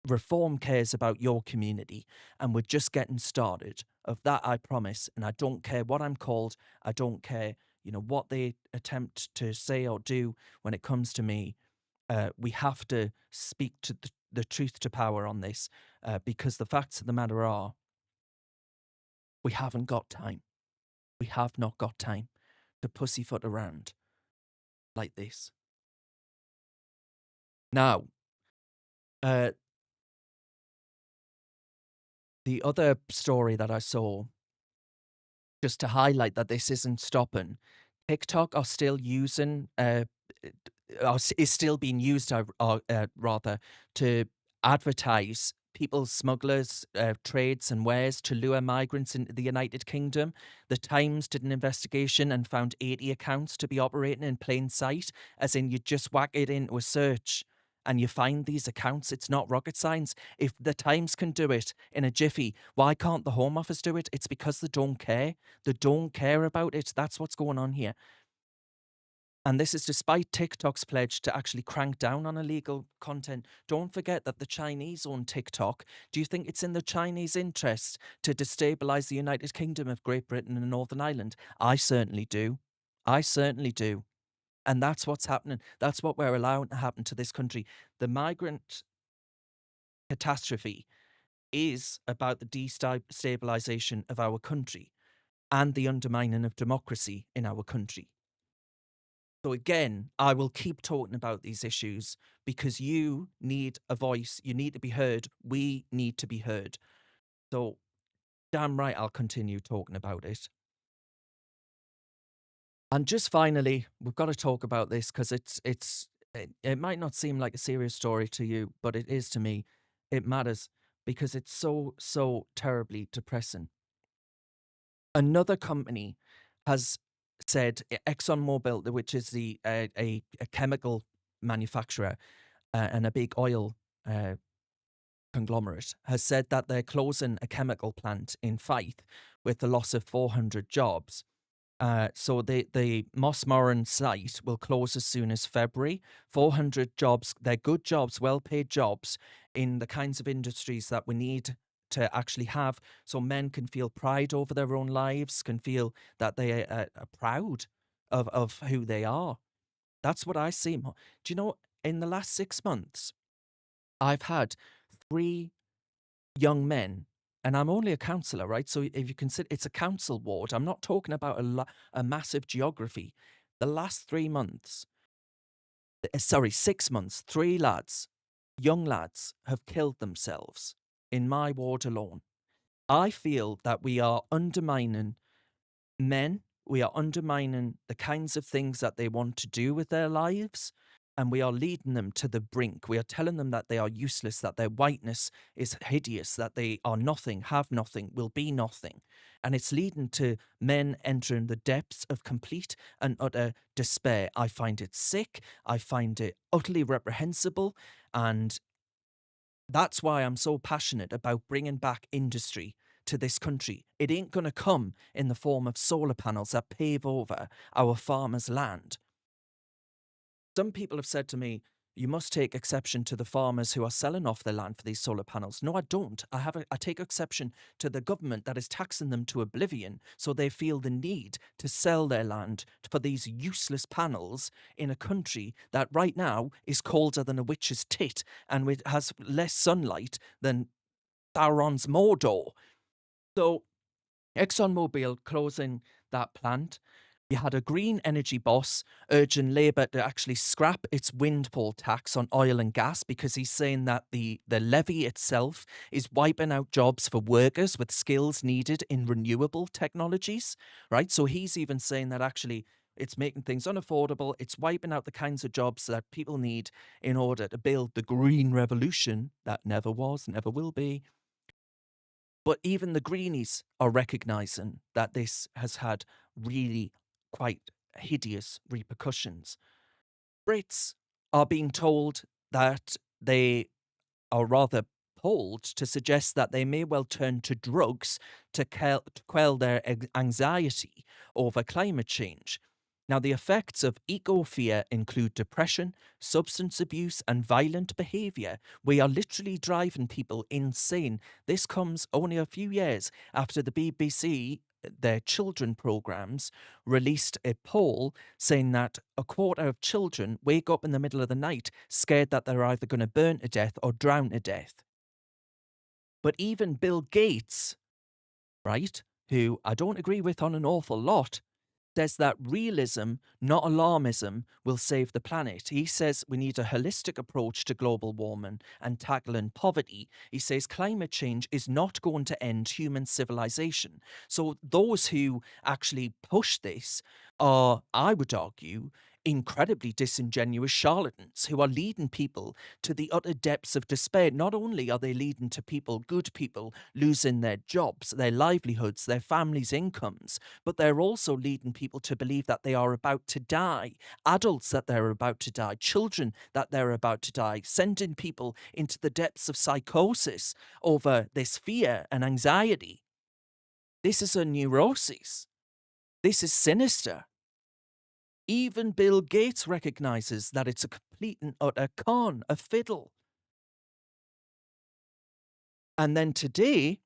Reform cares about your community, and we're just getting started. Of that, I promise. And I don't care what I'm called. I don't care, what they attempt to say or do when it comes to me. We have to speak to the truth to power on this, because the facts of the matter are, we haven't got time. We have not got time to pussyfoot around like this. Now, the other story that I saw, just to highlight that this isn't stopping, TikTok are still using, is still being used, rather, to advertise people smugglers, trades and wares to lure migrants into the United Kingdom. The Times did an investigation and found 80 accounts to be operating in plain sight, as in you just whack it into a search and you find these accounts. It's not rocket science. If the Times can do it in a jiffy, why can't the Home Office do it? It's because they don't care. They don't care about it. That's what's going on here. And this is despite TikTok's pledge to actually crank down on illegal content. Don't forget that the Chinese own TikTok. Do you think it's in the Chinese interest to destabilise the United Kingdom of Great Britain and Northern Ireland? I certainly do. I certainly do. And that's what's happening. That's what we're allowing to happen to this country. The migrant catastrophe is about the destabilisation of our country and the undermining of democracy in our country. So again, I will keep talking about these issues because you need a voice. You need to be heard. We need to be heard. So damn right, I'll continue talking about it. And just finally, we've got to talk about this because it might not seem like a serious story to you, but it is to me. It matters because it's so terribly depressing. Another company has said, ExxonMobil, which is a chemical manufacturer and a big oil conglomerate, has said that they're closing a chemical plant in Fife with the loss of 400 jobs. So the Mossmoran site will close as soon as February. 400 jobs, they're good jobs, well-paid jobs in the kinds of industries that we need to actually have, so men can feel pride over their own lives, can feel that they are proud of who they are. That's what I see. Do you know, in the last 6 months, I've had 3 young men, and I'm only a councillor, right? So if you consider it's a council ward, I'm not talking about a massive geography. The last 3 months, sorry, 6 months, 3 lads, young lads, have killed themselves in my ward alone. I feel that we are undermining men, we are undermining the kinds of things that they want to do with their lives, and we are leading them to the brink. We are telling them that they are useless, that their whiteness is hideous, that they are nothing, have nothing, will be nothing. And it's leading to men entering the depths of complete and utter despair. I find it sick. I find it utterly reprehensible. And that's why I'm so passionate about bringing back industry to this country. It ain't going to come in the form of solar panels that pave over our farmers' land. Some people have said to me, you must take exception to the farmers who are selling off their land for these solar panels. No, I don't. I take exception to the government that is taxing them to oblivion, so they feel the need to sell their land for these useless panels in a country that right now is colder than a witch's tit and has less sunlight than Sauron's Mordor. So ExxonMobil closing that plant. You had a green energy boss urging Labour to actually scrap its windfall tax on oil and gas because he's saying that the levy itself is wiping out jobs for workers with skills needed in renewable technologies, right? So he's even saying that actually it's making things unaffordable. It's wiping out the kinds of jobs that people need in order to build the green revolution that never was, never will be. But even the Greenies are recognising that this has had really quite hideous repercussions. Brits are being told that they are rather polled to suggest that they may well turn to drugs to quell their anxiety over climate change. Now, the effects of eco-fear include depression, substance abuse, and violent behaviour. We are literally driving people insane. This comes only a few years after the BBC, their children programmes, released a poll saying that a quarter of children wake up in the middle of the night scared that they're either going to burn to death or drown to death. But even Bill Gates, right, who I don't agree with on an awful lot, says that realism, not alarmism, will save the planet. He says we need a holistic approach to global warming and tackling poverty. He says climate change is not going to end human civilization. So those who actually push this are, I would argue, incredibly disingenuous charlatans who are leading people to the utter depths of despair. Not only are they leading to people, good people, losing their jobs, their livelihoods, their families' incomes, but they're also leading people to believe that they are about to die, adults that they're about to die, children that they're about to die, sending people into the depths of psychosis over this fear and anxiety. This is a neurosis. This is sinister. Even Bill Gates recognises that it's a complete and utter con, a fiddle. And then today,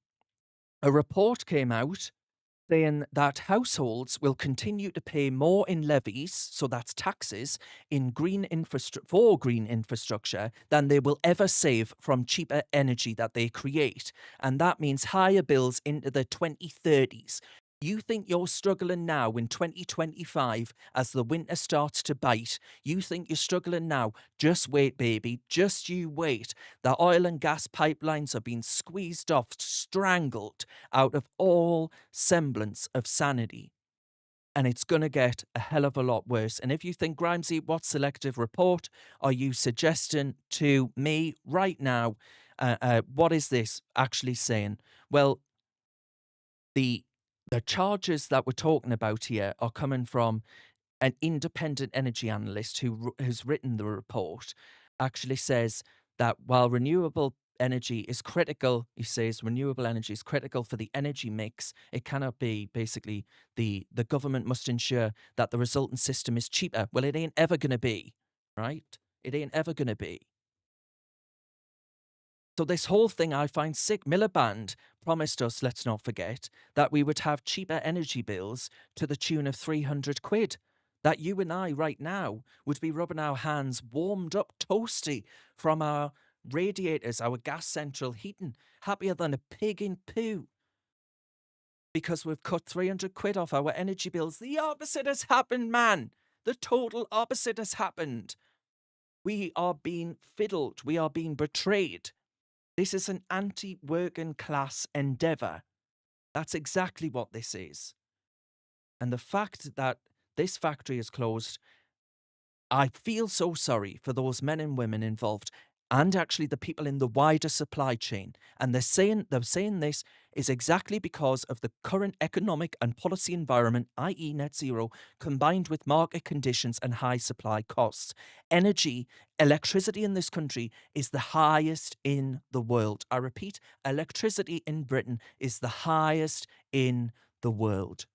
a report came out saying that households will continue to pay more in levies, so that's taxes, in green infrastructure than they will ever save from cheaper energy that they create. And that means higher bills into the 2030s. You think you're struggling now in 2025 as the winter starts to bite. You think you're struggling now. Just wait, baby. Just you wait. The oil and gas pipelines are being squeezed off, strangled out of all semblance of sanity. And it's going to get a hell of a lot worse. And if you think, Grimesy, what selective report are you suggesting to me right now? What is this actually saying? Well, the charges that we're talking about here are coming from an independent energy analyst who's written the report. Actually says that while renewable energy is critical, he says renewable energy is critical for the energy mix, it cannot be basically the government must ensure that the resultant system is cheaper. Well, it ain't ever going to be, right? It ain't ever going to be. So this whole thing I find sick. Miliband promised us, let's not forget, that we would have cheaper energy bills to the tune of 300 quid. That you and I right now would be rubbing our hands warmed up toasty from our radiators, our gas central heating, happier than a pig in poo. Because we've cut 300 quid off our energy bills. The opposite has happened, man. The total opposite has happened. We are being fiddled. We are being betrayed. This is an anti-working class endeavour. That's exactly what this is. And the fact that this factory is closed, I feel so sorry for those men and women involved, and actually the people in the wider supply chain. And they're saying this is exactly because of the current economic and policy environment, i.e. net zero, combined with market conditions and high supply costs. Electricity in this country is the highest in the world. I repeat, electricity in Britain is the highest in the world.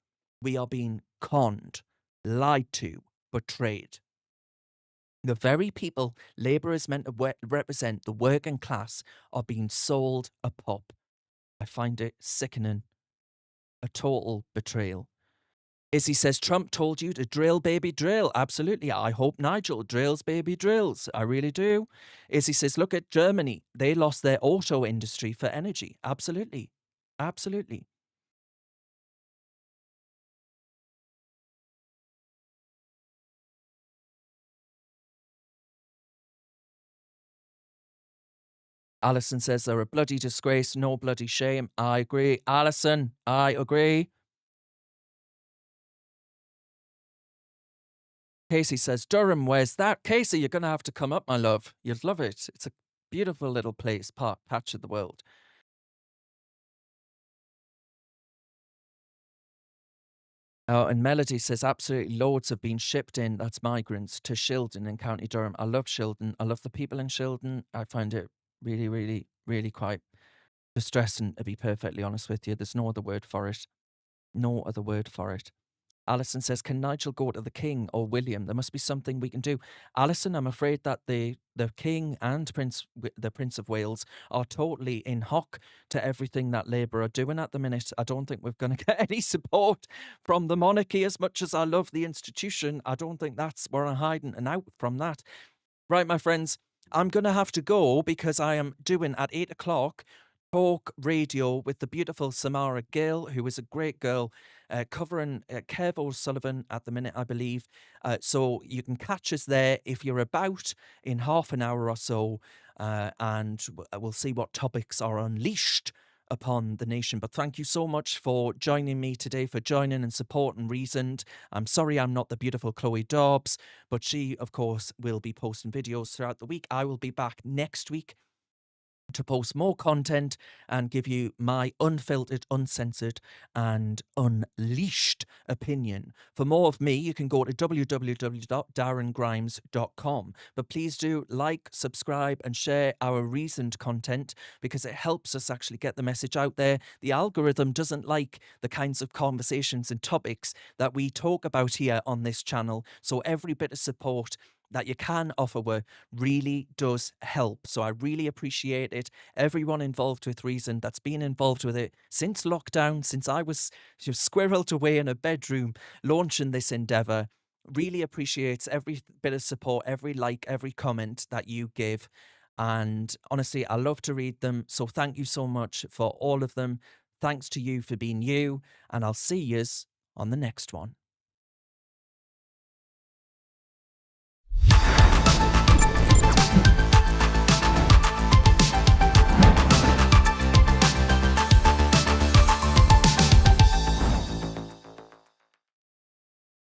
We are being conned, lied to, betrayed. The very people Labour is meant to represent, the working class, are being sold a pop. I find it sickening. A total betrayal. Izzy says, Trump told you to drill, baby, drill. Absolutely. I hope Nigel drills, baby, drills. I really do. Izzy says, look at Germany. They lost their auto industry for energy. Absolutely. Absolutely. Alison says they're a bloody disgrace, no bloody shame. I agree. Alison, I agree. Casey says, Durham, where's that? Casey, you're going to have to come up, my love. You'd love it. It's a beautiful little place, patch of the world. Oh, and Melody says, absolutely loads have been shipped in, that's migrants, to Shildon in County Durham. I love Shildon. I love the people in Shildon. I find it really, really, really quite distressing, to be perfectly honest with you. There's no other word for it. No other word for it. Alison says, can Nigel go to the King or William? There must be something we can do. Alison, I'm afraid that the King and the Prince of Wales are totally in hock to everything that Labour are doing at the minute. I don't think we're going to get any support from the monarchy. As much as I love the institution, I don't think we're hiding and out from that. Right, my friends, I'm going to have to go because I am doing at 8 o'clock talk radio with the beautiful Samara Gill, who is a great girl, covering Kev O'Sullivan at the minute, I believe. So you can catch us there if you're about in half an hour or so, and we'll see what topics are unleashed upon the nation. But thank you so much for joining me today, for joining and supporting Reasoned. I'm sorry I'm not the beautiful Chloe Dobbs, but she, of course, will be posting videos throughout the week. I will be back next week to post more content and give you my unfiltered, uncensored and unleashed opinion. For more of me, you can go to www.darrengrimes.com. But please do like, subscribe and share our Reasoned content because it helps us actually get the message out there. The algorithm doesn't like the kinds of conversations and topics that we talk about here on this channel. So every bit of support that you can offer really does help. So I really appreciate it. Everyone involved with Reason that's been involved with it since lockdown, since I was squirreled away in a bedroom launching this endeavour, really appreciates every bit of support, every like, every comment that you give. And honestly, I love to read them. So thank you so much for all of them. Thanks to you for being you. And I'll see yous on the next one.